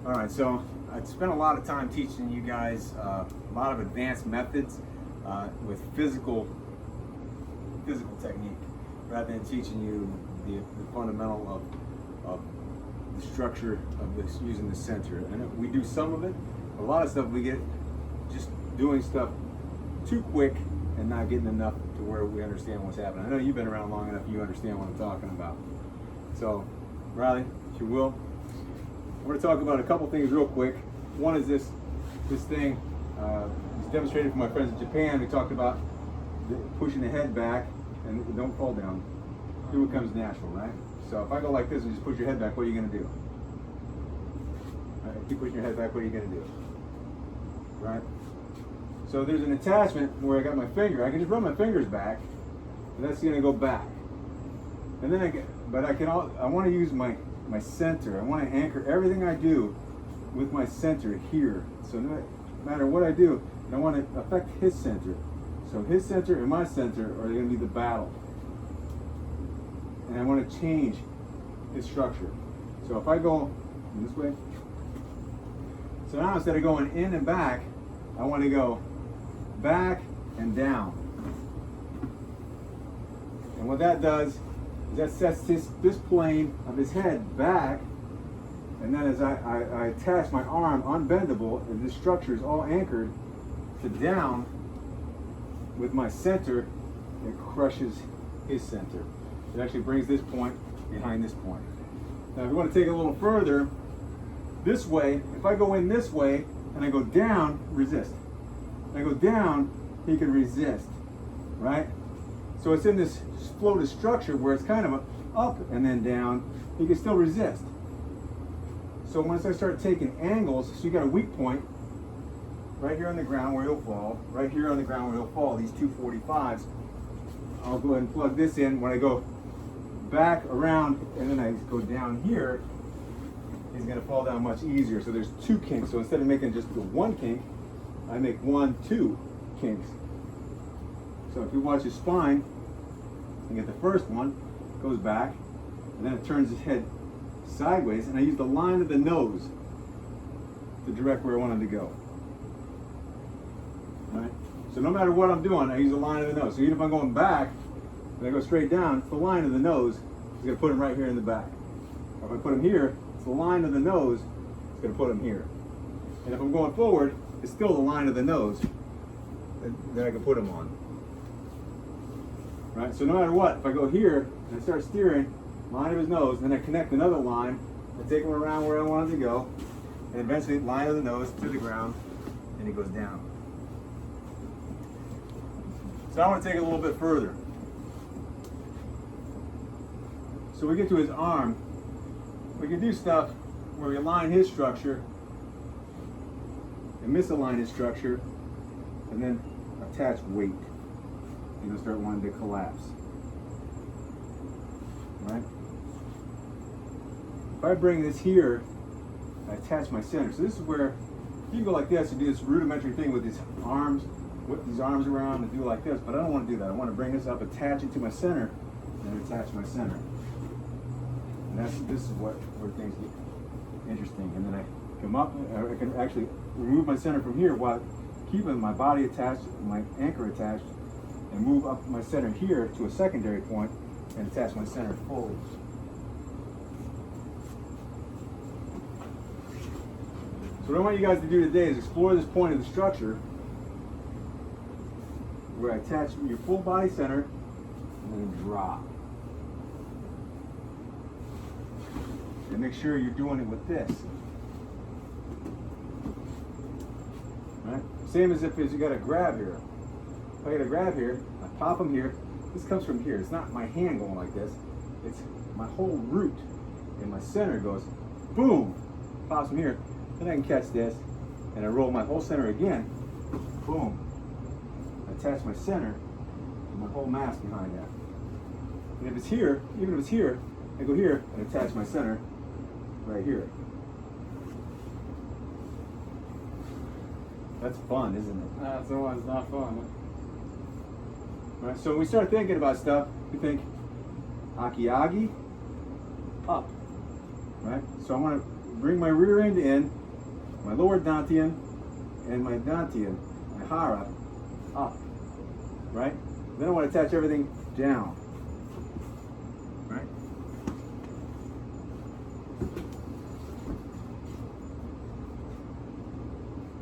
All right, so I spent a lot of time teaching you guys a lot of advanced methods with physical technique, rather than teaching you the fundamental of the structure of this using the center. And we do some of it. A lot of stuff we get just doing stuff too quick and not getting enough to where we understand what's happening. I know you've been around long enough, you understand what I'm talking about. So, Riley, if you will, we're going to talk about a couple things real quick. One is this thing. It's demonstrated for my friends in Japan. We talked about pushing the head back and don't fall down. Do what comes natural, right? So if I go like this and just push your head back, what are you going to do? All right, keep pushing your head back. What are you going to do? Right? So there's an attachment where I got my finger. I can just run my fingers back, and that's going to go back. And then I want to use my center. I want to anchor everything I do with my center here. So no matter what I do, I want to affect his center. So his center and my center are going to be the battle. And I want to change his structure. So if I go this way, so now instead of going in and back, I want to go back and down. And what that does is that sets this plane of his head back, and then as I attach my arm unbendable, and this structure is all anchored to down with my center, it crushes his center. It actually brings this point behind this point. Now if you want to take it a little further, this way, if I go in this way and I go down, resist. If I go down, he can resist, right? So it's in this floated structure where it's kind of up and then down, he can still resist. So once I start taking angles, so you got a weak point right here on the ground where he'll fall, right here on the ground where he'll fall, these 245s. I'll go ahead and plug this in. When I go back around and then I go down here, he's going to fall down much easier. So there's two kinks. So instead of making just the one kink, I make 2 kinks. So if you watch his spine, you get the first one, goes back, and then it turns his head sideways, and I use the line of the nose to direct where I want him to go. Right? So no matter what I'm doing, I use the line of the nose. So even if I'm going back, and I go straight down, it's the line of the nose. It's going to put him right here in the back. If I put him here, it's the line of the nose. It's going to put him here. And if I'm going forward, it's still the line of the nose that I can put him on. Right? So no matter what, if I go here and I start steering, line of his nose, then I connect another line, I take him around where I want him to go, and eventually line of the nose to the ground, and he goes down. So I want to take it a little bit further. So we get to his arm. We can do stuff where we align his structure and misalign his structure, and then attach weight. And he'll start wanting to collapse. Right? If I bring this here, I attach my center. So this is where you can go like this and do this rudimentary thing with these arms, whip these arms around and do like this, but I don't want to do that. I want to bring this up, attach it to my center, and attach my center. And this is where things get interesting. And then I come up, I can actually remove my center from here while keeping my body attached, my anchor attached, and move up my center here to a secondary point and attach my center fully. So what I want you guys to do today is explore this point of the structure where I attach your full body center and then drop. And make sure you're doing it with this. Right? Same as if you got a grab here. If I get a grab here, I pop them here. This comes from here. It's not my hand going like this. It's my whole root. And my center goes, boom, pops from here. Then I can catch this, and I roll my whole center again. Boom. I attach my center to my whole mass behind that. And if it's here, even if it's here, I go here and attach my center right here. That's fun, isn't it? That's always not fun. Right, so when we start thinking about stuff, we think Aikijutsu, up. Right? So I want to bring my rear end in, my lower dantian, and my dantian, my hara, up, right? Then I want to attach everything down, right?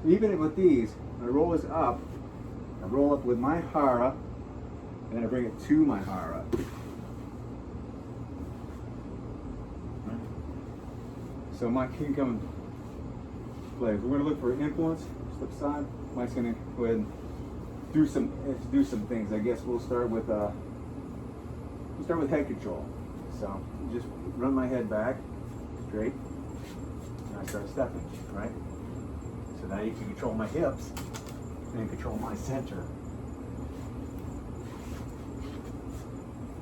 Even with these, when I roll this up, I roll up with my hara, and then I bring it to my hara. Right? So my can come into play. We're going to look for influence, slip side. Mike's going to go ahead and do some things. I guess we'll start with head control. So just run my head back straight, and I start stepping, right? So now you can control my hips and control my center.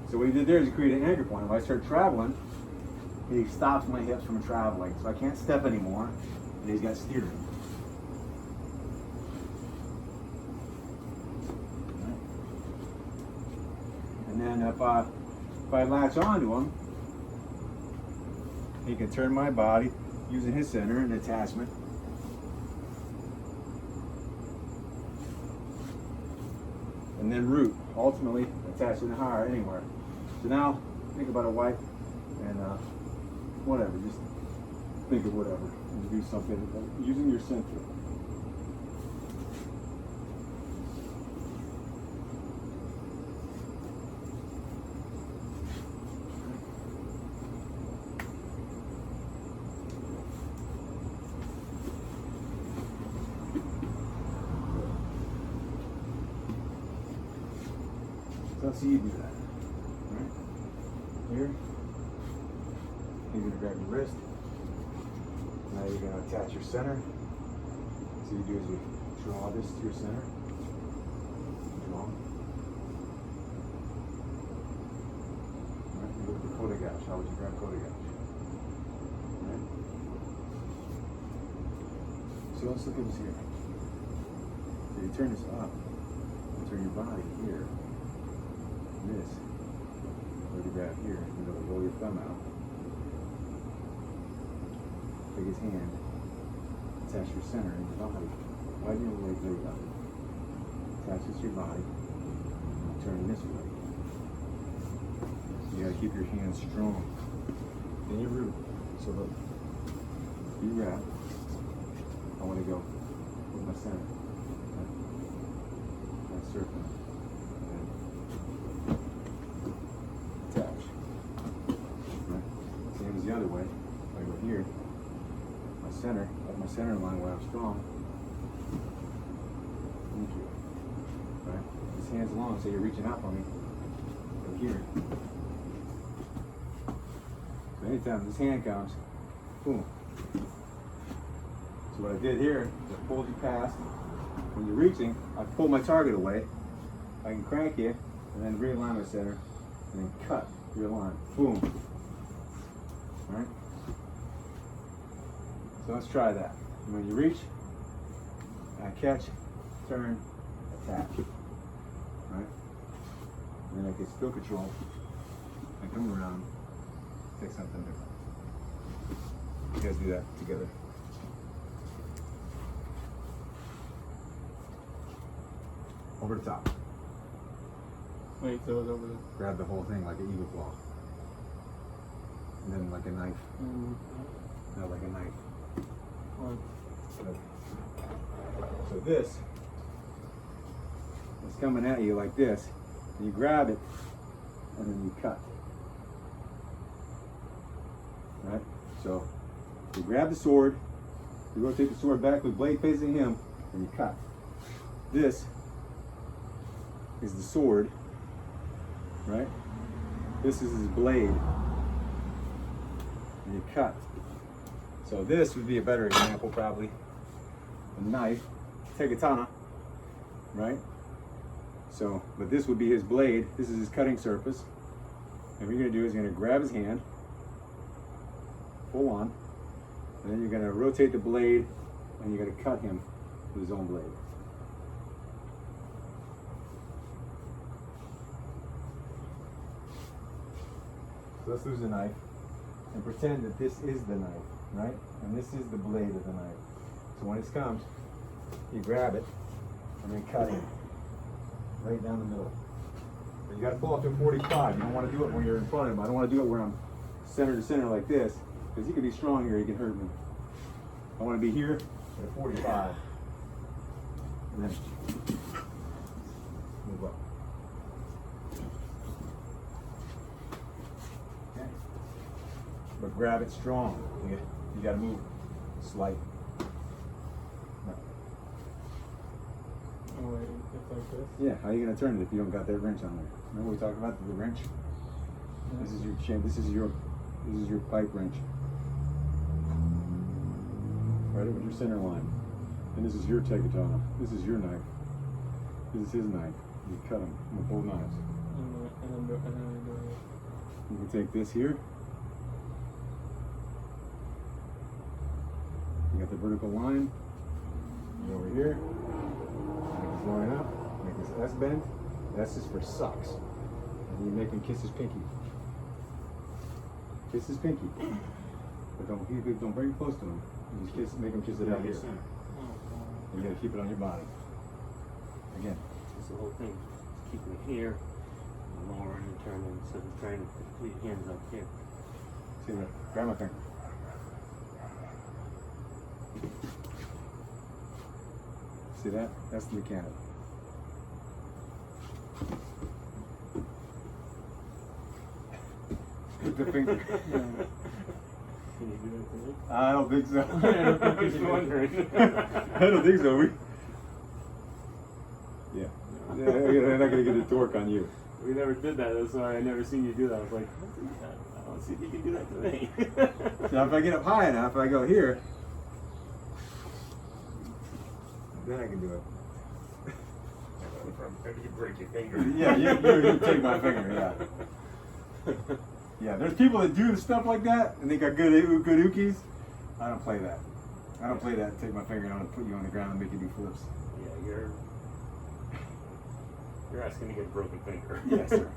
So what he did there is he created an anchor point. When I start traveling, he stops my hips from traveling. So I can't step anymore, and he's got steering. And then if I latch onto him, he can turn my body using his center and attachment. And then root, ultimately attaching the hara anywhere. So now think about a wipe and whatever, just think of whatever and do something using your center. So let's see you do that. Right? Here. You're going to grab your wrist. Now you're going to attach your center. So you do is you draw this to your center. Draw. Right? You look at the kotegashi. How would you grab kotegashi? Right? So let's look at this here. So you turn this up and turn your body here. This, or to grab here, you know, roll your thumb out, take his hand, attach your center in your body, widen your leg, there you go, attach this to your body, and turn this way. You gotta keep your hands strong. Then you root, so look, you wrap, I wanna go with my center, that circle. The other way, if I go here, my center, at my center line where I'm strong. Thank you. Right? This hand's long, so you're reaching out for me. Go here. So anytime this hand comes, boom. So what I did here is I pulled you past. When you're reaching, I pull my target away. I can crank you, and then realign my center, and then cut your line. Boom. Right? So let's try that. When you reach, I catch, turn, attach. Right? And then I can still control. I come around, take something different. You guys do that together. Over the top. Wait, so it's over the... Grab the whole thing like an eagle claw. And then like a knife. No, like a knife. So this is coming at you like this. And you grab it, and then you cut. Right? So you grab the sword, you rotate the sword back with blade facing him, and you cut. This is the sword, right? This is his blade. And you cut. So this would be a better example probably. A knife, tegatana, right? So, but this would be his blade. This is his cutting surface. And what you're gonna do is you're gonna grab his hand, pull on, and then you're gonna rotate the blade and you're gonna cut him with his own blade. So let's lose the knife and pretend that this is the knife. right? And this is the blade of the knife. So when it comes, you grab it and then cut it right down the middle. But you got to pull up to 45. You don't want to do it when you're in front of him. I don't want to do it where I'm center to center like this, because he can be strong here. He can hurt me. I want to be here at a 45, and then move up. Okay. But grab it strong. You got to move slight. No. Oh, wait, it's like this? Yeah, how are you gonna turn it if you don't got that wrench on there? Remember we talked about the wrench? Yeah. This is your chain. This is your pipe wrench. Right with your center line. And this is your Taijutsu. This is your knife. This is his knife. You cut them with both knives. And then we do it. You can take this here. You got the vertical line. Go over here. Make this line up. Make this S bend. S is for sucks. And you make him kiss his pinky. Kiss his pinky. But don't bring it close to him. You just kiss, make him kiss it out here. You gotta keep it on your body. Again. That's the whole thing. Just keeping it here, and lowering and turning instead of trying to put your hands up here. See that? Grab my finger. See that? That's the mechanic. The finger. Can you do it to me? I don't think so. I was wondering. I don't think so. Yeah. Yeah, they're not gonna get the torque on you. We never did that. That's why I never seen you do that. I was like, I don't see if you can do that to me. Now if I get up high enough, I go here, then I can do it. Maybe you break your finger. Yeah, you take my finger, yeah. Yeah, there's people that do stuff like that, and they got good ukis. I don't play that. I don't play that. Take my finger and I'm gonna put you on the ground and make you do flips. Yeah, you're asking to get a broken finger. Yes, sir.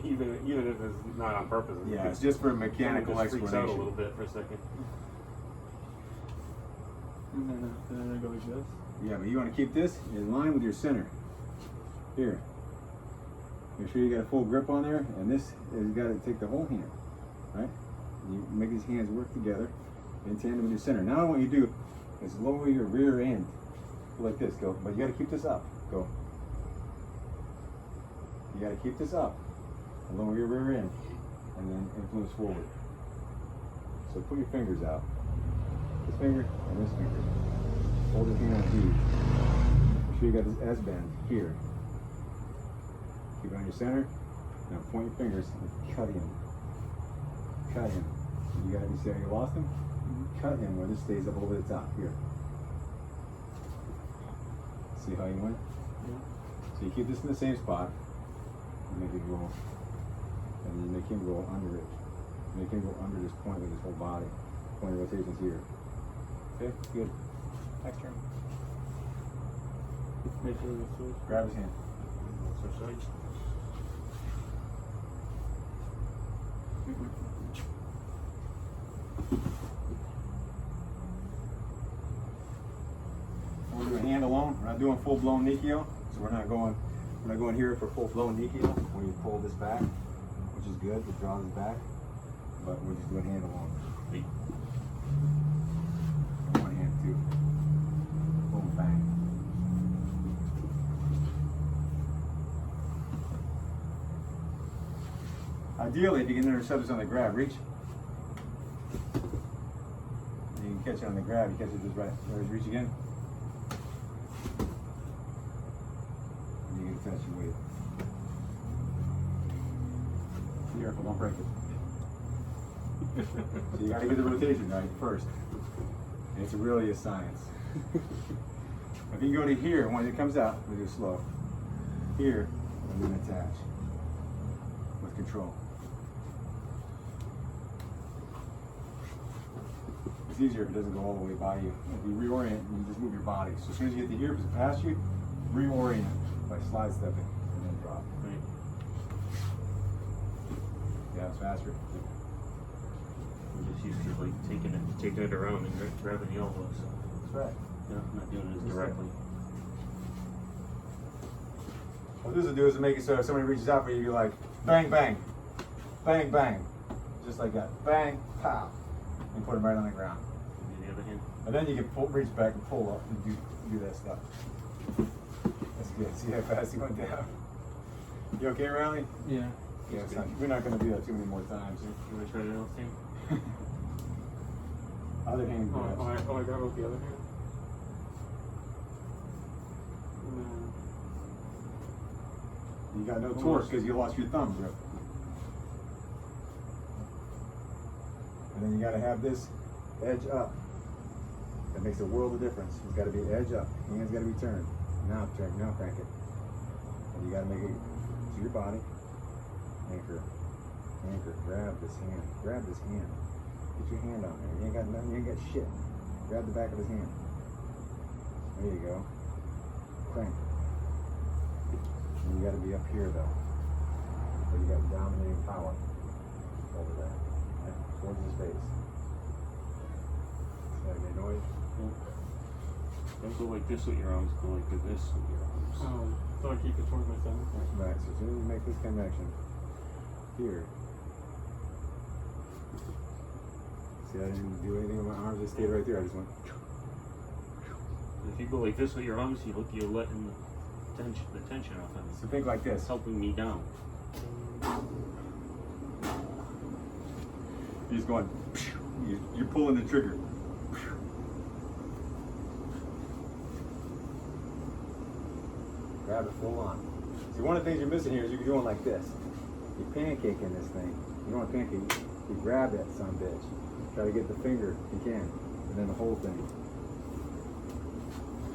even if it's not on purpose. Yeah, it's just for mechanical just freaks out a explanation. little bit for a second. And then it goes like this. Yeah, but you want to keep this in line with your center. Here. Make sure you got a full grip on there, and this is got to take the whole hand, right? You make these hands work together in tandem with your center. Now what you do is lower your rear end, like this. Go, but you got to keep this up. Go. You got to keep this up, and lower your rear end, and then influence forward. So put your fingers out. This finger and this finger. Hold your hand on D. Make sure you got this S bend here. Keep it on your center. Now point your fingers and cut him. Cut him. You got to see how you lost him? Cut him where this stays up over the top here. See how you went? Yeah. So you keep this in the same spot. You make it roll. And then you make him roll under it. Make him go under this point with his whole body. Point of rotation's here. Okay, good. Next turn. Make sure we switch. Grab his hand. Switch sides. We're doing hand alone. We're not doing full blown Nikio, so we're not going here for full blown Nikio. When you pull this back, which is good, it draws it back. But we're just doing hand alone. One hand too. Boom, bang. Ideally, if you can intercept this on the grab, reach. You can catch it on the grab. You catch it just right. Reach again. And you can attach your weight. Be careful, don't break it. So you got to get the rotation right first. And it's really a science. If you go to here, when it comes out, we do slow. Here, and then attach with control. It's easier if it doesn't go all the way by you. If you reorient, you just move your body. So as soon as you get to here, if it's past you, reorient by slide stepping and then drop. Right. Yeah, it's faster. just used to like taking it around and grabbing the elbows. That's right. Yeah, I'm not doing it as directly. What this will do is make it so if somebody reaches out for you, you're like, bang, bang, bang, bang. Just like that. Bang, pow. And put them right on the ground. And the other hand. And then you can reach back and pull up and do that stuff. That's good. See how fast he went down? You okay, Riley? Yeah. Yeah, it's not, we're not going to do that too many more times. You want to try the other thing? Other hand grabs. I grab with the other hand. You got no torque because you lost your thumb grip. And then you got to have this edge up. That makes a world of difference. It's got to be edge up. Hands got to be turned. Now crank it. And you got to make it to your body. Anchor. Grab this hand. Get your hand on there. You ain't got nothing. You ain't got shit. Grab the back of his hand. There you go. Crank. And you got to be up here though. Where you got dominating power over there. Right? Towards his face. Is that any noise? Don't go like this with your arms, go like this with your arms. So I keep it towards my center. Right, so as soon as you make this connection here. See, I didn't do anything with my arms, they stayed right there. I just went. If you go like this with your arms, you're letting the tension off of So think like this. It's helping me down. He's going. You're pulling the trigger. Grab it full on. See, one of the things you're missing here is you're going like this. You're pancaking this thing. You don't want to pancake. You grab that son of a bitch. Try to get the finger if you can, and then the whole thing.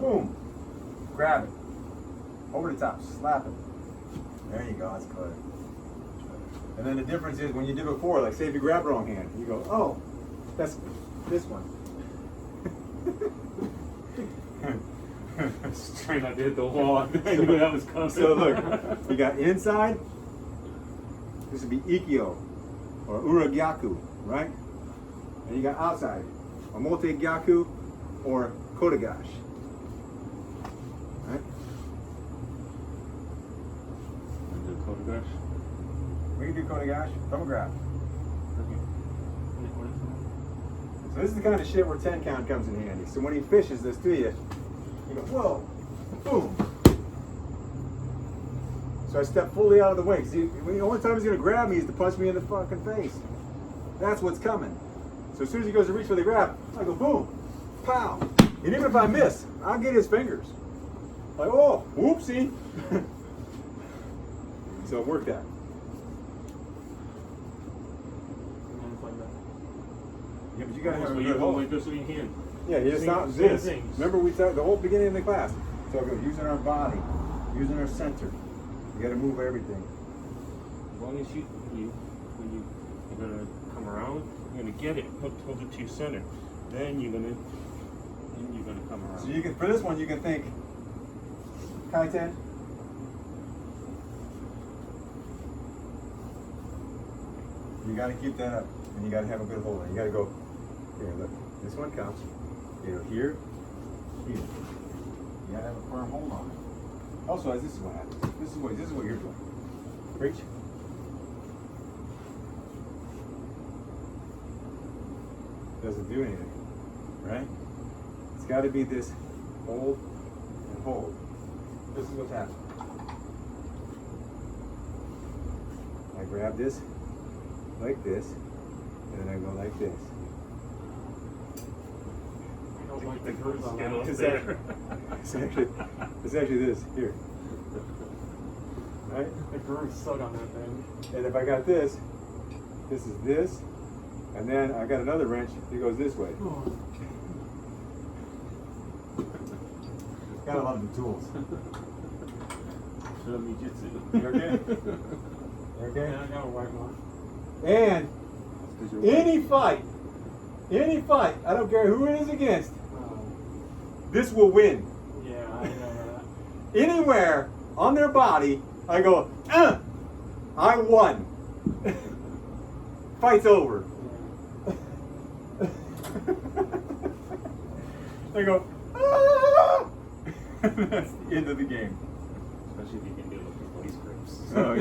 Boom. Grab it. Over the top. Slap it. There you go. That's good. And then the difference is when you did before, like say if you grab the wrong hand, you go, oh, that's this one. Trying not to hit the wall. I knew that was coming. So look, you got inside. This would be Ikkyo or Uragyaku, right? And you got outside, Omote Gyaku or Kotegashi. Right? Do Kotegashi? We can do Kotegashi. Thumb grab. Okay. So this is the kind of shit where 10 count comes in handy. So when he fishes this to you, you go, whoa, boom. So I step fully out of the way. Because the only time he's going to grab me is to punch me in the fucking face. That's what's coming. So as soon as he goes to reach for the grab, I go boom, pow. And even if I miss, I'll get his fingers. Like, oh, whoopsie. So it worked out. And it's like that. Yeah, but you gotta have a you good go hold. like this with your hand. Yeah, you just not Same this. things. Remember we talked the whole beginning of the class. So I go using our body, using our center. You gotta move everything. As long as you're gonna come around, you're gonna get it, hold it to your center. Then you're gonna come around. So you can, for this one, you can think kaiten. You gotta keep that up, and you gotta have a good hold on. You gotta go here. Look, this one counts. You go here, here. You gotta have a firm hold on it. Also, this is what happens. This is what you're doing. Reach. Doesn't do anything, right? It's got to be this hold and hold. This is what's happening. I grab this like this, and then I go like this. I don't like the grooves on that. It's actually this here, right? The grooves suck on that thing. And if I got this is this, and then I got another wrench that goes this way. Gotta love the tools. Taijutsu. You okay? You okay? Yeah, I gotta wipe mine. And any fight, I don't care who it is against, this will win. Yeah, I know Anywhere on their body, I go, I won. Fight's over. that. they go, ah! That's the end of the game. Especially if you can do it with vice grips. Oh,